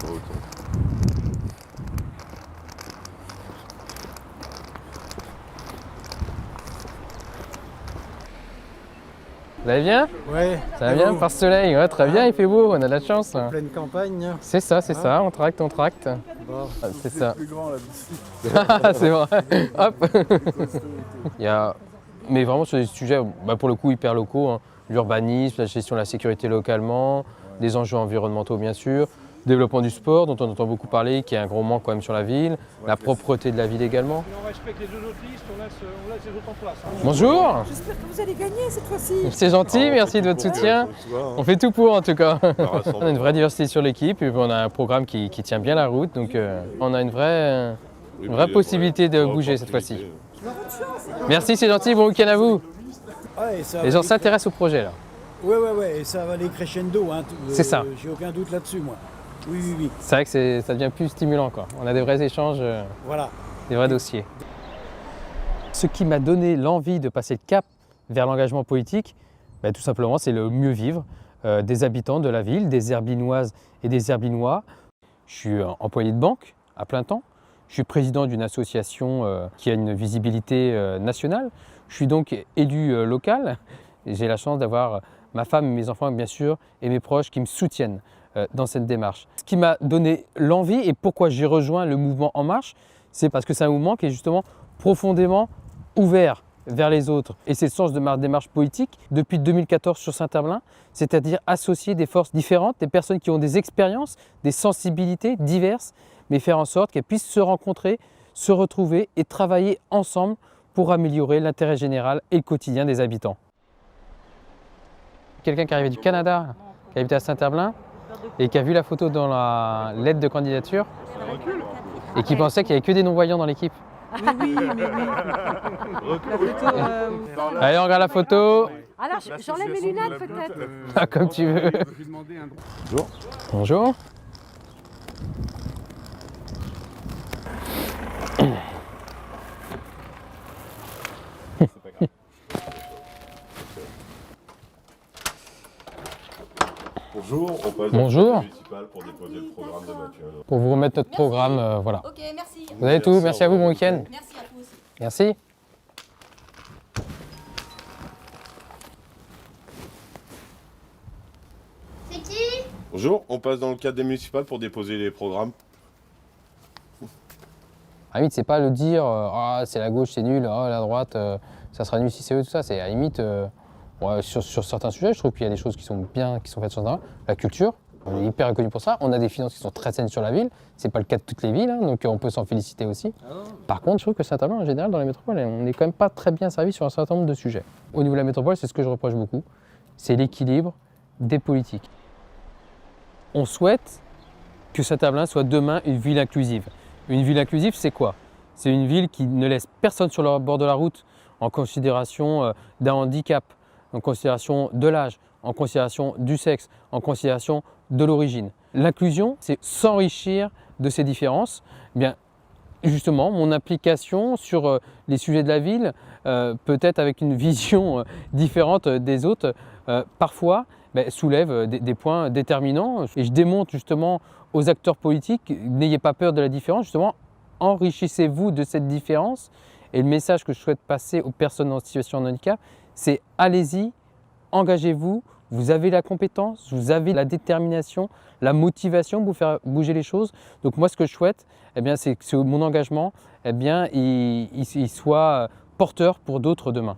Vous allez bien? Ouais. Ça va bien par ce soleil? Ouais, très bien, il fait beau, on a de la chance. En pleine campagne. C'est ça, on tracte. Bon. C'est ça. Plus grand là-dessus. C'est vrai. Hop. Mais vraiment sur des sujets, pour le coup, hyper locaux, hein. L'urbanisme, la gestion de la sécurité localement, des enjeux environnementaux bien sûr, développement du sport dont on entend beaucoup parler, qui est un gros manque quand même sur la ville, la propreté de la ville également. On respecte les deux autres listes, on laisse les autres en place. Bonjour. J'espère que vous allez gagner cette fois-ci. C'est gentil, merci de votre soutien. On fait tout pour en tout cas. On a une vraie diversité sur l'équipe, et puis on a un programme qui tient bien la route, donc on a une vraie possibilité de bouger cette fois-ci. Merci, c'est gentil, bon week-end à vous. Ouais, Les gens s'intéressent au projet là. Ouais, et ça va aller crescendo. Hein. C'est ça. J'ai aucun doute là-dessus, moi. Oui. C'est vrai que ça devient plus stimulant quoi. On a des vrais échanges, Voilà. des vrais dossiers. Ce qui m'a donné l'envie de passer le cap vers l'engagement politique, tout simplement c'est le mieux vivre des habitants de la ville, des Herbinoises et des Herbinois. Je suis employé de banque à plein temps. Je suis président d'une association qui a une visibilité nationale. Je suis donc élu local. J'ai la chance d'avoir ma femme, mes enfants bien sûr et mes proches qui me soutiennent dans cette démarche. Ce qui m'a donné l'envie et pourquoi j'ai rejoint le mouvement En Marche, c'est parce que c'est un mouvement qui est justement profondément ouvert vers les autres. Et c'est le sens de ma démarche politique depuis 2014 sur Saint-Herblain, c'est-à-dire associer des forces différentes, des personnes qui ont des expériences, des sensibilités diverses, mais faire en sorte qu'elles puissent se rencontrer, se retrouver et travailler ensemble pour améliorer l'intérêt général et le quotidien des habitants. Quelqu'un qui arrivait du Canada, qui habitait à Saint-Herblain et qui a vu la photo dans la lettre de candidature et qui pensait qu'il n'y avait que des non-voyants dans l'équipe. Oui. La photo. Allez, on regarde la photo. Alors, j'enlève mes lunettes peut-être. Ah, comme tu veux. Bonjour. Bonjour. Bonjour, on passe Bonjour. dans le municipal pour déposer le programme de Mathieu. Pour vous remettre notre programme, voilà. Ok, merci. Vous avez tout, merci à vous, bon week-end. Merci à vous aussi. Merci. C'est qui? Bonjour, on passe dans le cadre des municipales pour déposer les programmes. À la limite, c'est pas le dire c'est la gauche, c'est nul, la droite, ça sera nul si c'est eux, tout ça. C'est à la limite, sur certains sujets, je trouve qu'il y a des choses qui sont bien, qui sont faites sur la culture. On est hyper reconnu pour ça. On a des finances qui sont très saines sur la ville. C'est pas le cas de toutes les villes, hein, donc on peut s'en féliciter aussi. Par contre, je trouve que Saint-Herblain, en général, dans les métropoles, on n'est quand même pas très bien servi sur un certain nombre de sujets. Au niveau de la métropole, c'est ce que je reproche beaucoup, c'est l'équilibre des politiques. On souhaite que Saint-Herblain soit demain une ville inclusive. Une ville inclusive, c'est quoi? C'est une ville qui ne laisse personne sur le bord de la route en considération d'un handicap, en considération de l'âge, en considération du sexe, en considération de l'origine. L'inclusion, c'est s'enrichir de ces différences. Eh bien, justement, mon implication sur les sujets de la ville, peut-être avec une vision différente des autres, parfois soulève des points déterminants. Et je démontre justement aux acteurs politiques, n'ayez pas peur de la différence, justement, enrichissez-vous de cette différence. Et le message que je souhaite passer aux personnes en situation de handicap, c'est allez-y, engagez-vous, vous avez la compétence, vous avez la détermination, la motivation pour faire bouger les choses. Donc moi, ce que je souhaite, c'est que mon engagement, il soit porteur pour d'autres demain.